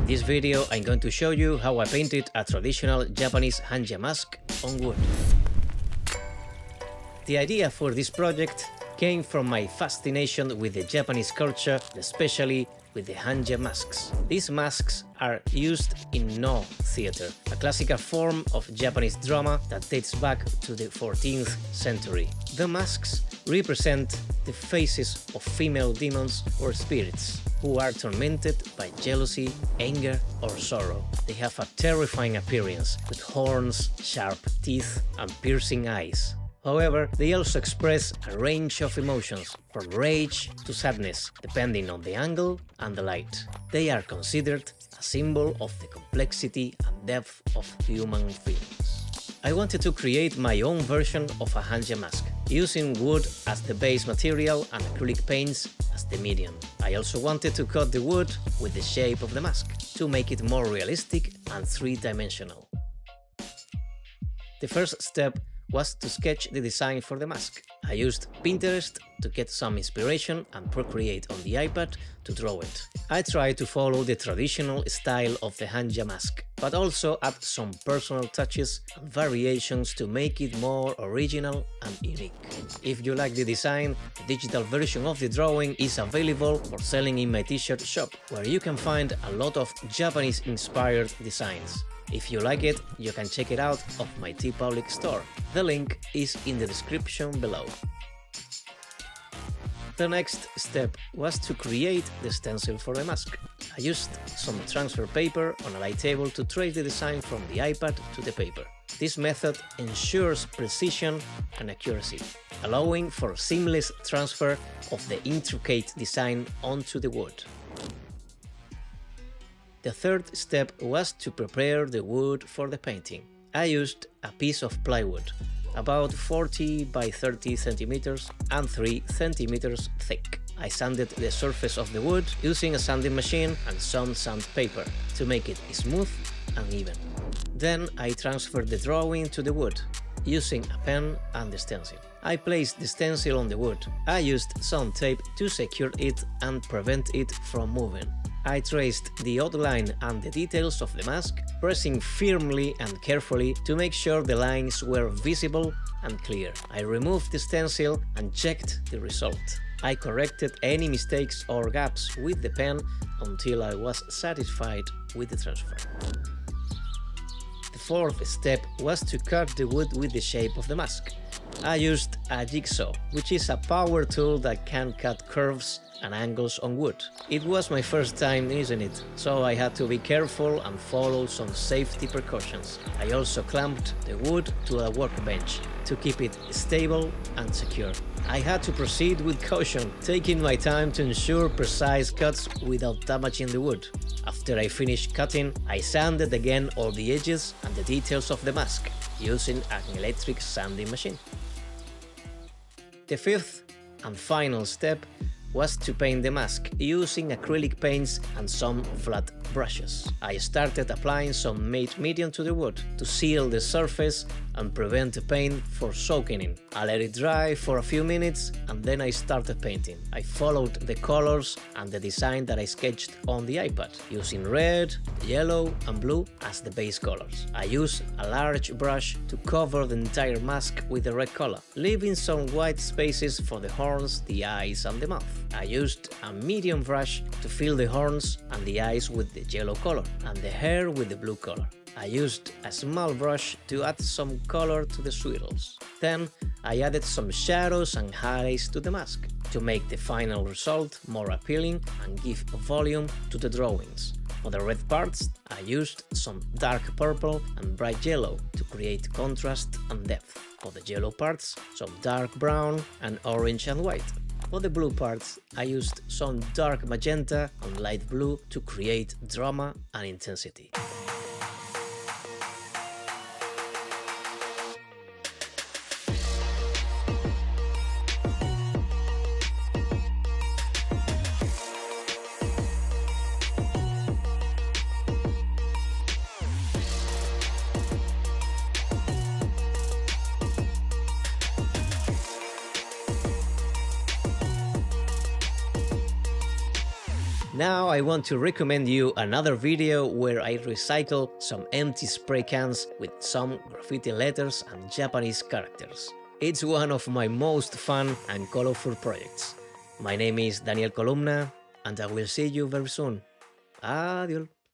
In this video, I'm going to show you how I painted a traditional Japanese Hannya Mask on wood. The idea for this project came from my fascination with the Japanese culture, especially with the Hannya masks. These masks are used in No theater, a classical form of Japanese drama that dates back to the 14th century. The masks represent the faces of female demons or spirits who are tormented by jealousy, anger, or sorrow. They have a terrifying appearance with horns, sharp teeth, and piercing eyes. However, they also express a range of emotions, from rage to sadness, depending on the angle and the light. They are considered a symbol of the complexity and depth of human feelings. I wanted to create my own version of a Hannya mask, using wood as the base material and acrylic paints as the medium. I also wanted to cut the wood with the shape of the mask, to make it more realistic and three-dimensional. The first step was to sketch the design for the mask. I used Pinterest to get some inspiration and Procreate on the iPad to draw it. I tried to follow the traditional style of the Hannya mask, but also add some personal touches and variations to make it more original and unique. If you like the design, the digital version of the drawing is available for selling in my t-shirt shop, where you can find a lot of Japanese-inspired designs. If you like it, you can check it out of my TeePublic store. The link is in the description below. The next step was to create the stencil for the mask. I used some transfer paper on a light table to trace the design from the iPad to the paper. This method ensures precision and accuracy, allowing for seamless transfer of the intricate design onto the wood. The third step was to prepare the wood for the painting. I used a piece of plywood, about 40 by 30 centimeters and 3 centimeters thick. I sanded the surface of the wood using a sanding machine and some sandpaper to make it smooth and even. Then I transferred the drawing to the wood, using a pen and the stencil. I placed the stencil on the wood. I used some tape to secure it and prevent it from moving. I traced the outline and the details of the mask, pressing firmly and carefully to make sure the lines were visible and clear. I removed the stencil and checked the result. I corrected any mistakes or gaps with the pen until I was satisfied with the transfer. The fourth step was to cut the wood with the shape of the mask. I used a jigsaw, which is a power tool that can cut curves and angles on wood. It was my first time using it, so I had to be careful and follow some safety precautions. I also clamped the wood to a workbench to keep it stable and secure. I had to proceed with caution, taking my time to ensure precise cuts without damaging the wood. After I finished cutting, I sanded again all the edges and the details of the mask, using an electric sanding machine. The fifth and final step was to paint the mask using acrylic paints and some flat brushes. I started applying some matte medium to the wood to seal the surface and prevent the paint from soaking in. I let it dry for a few minutes and then I started painting. I followed the colors and the design that I sketched on the iPad, using red, yellow and blue as the base colors. I used a large brush to cover the entire mask with the red color, leaving some white spaces for the horns, the eyes and the mouth. I used a medium brush to fill the horns and the eyes with the yellow color and the hair with the blue color. I used a small brush to add some color to the swirls. Then I added some shadows and highlights to the mask to make the final result more appealing and give volume to the drawings. For the red parts, I used some dark purple and bright yellow to create contrast and depth. For the yellow parts, some dark brown and orange and white. For the blue parts, I used some dark magenta and light blue to create drama and intensity. Now I want to recommend you another video where I recycle some empty spray cans with some graffiti letters and Japanese characters. It's one of my most fun and colorful projects. My name is Daniel Columna, and I will see you very soon. Adiós.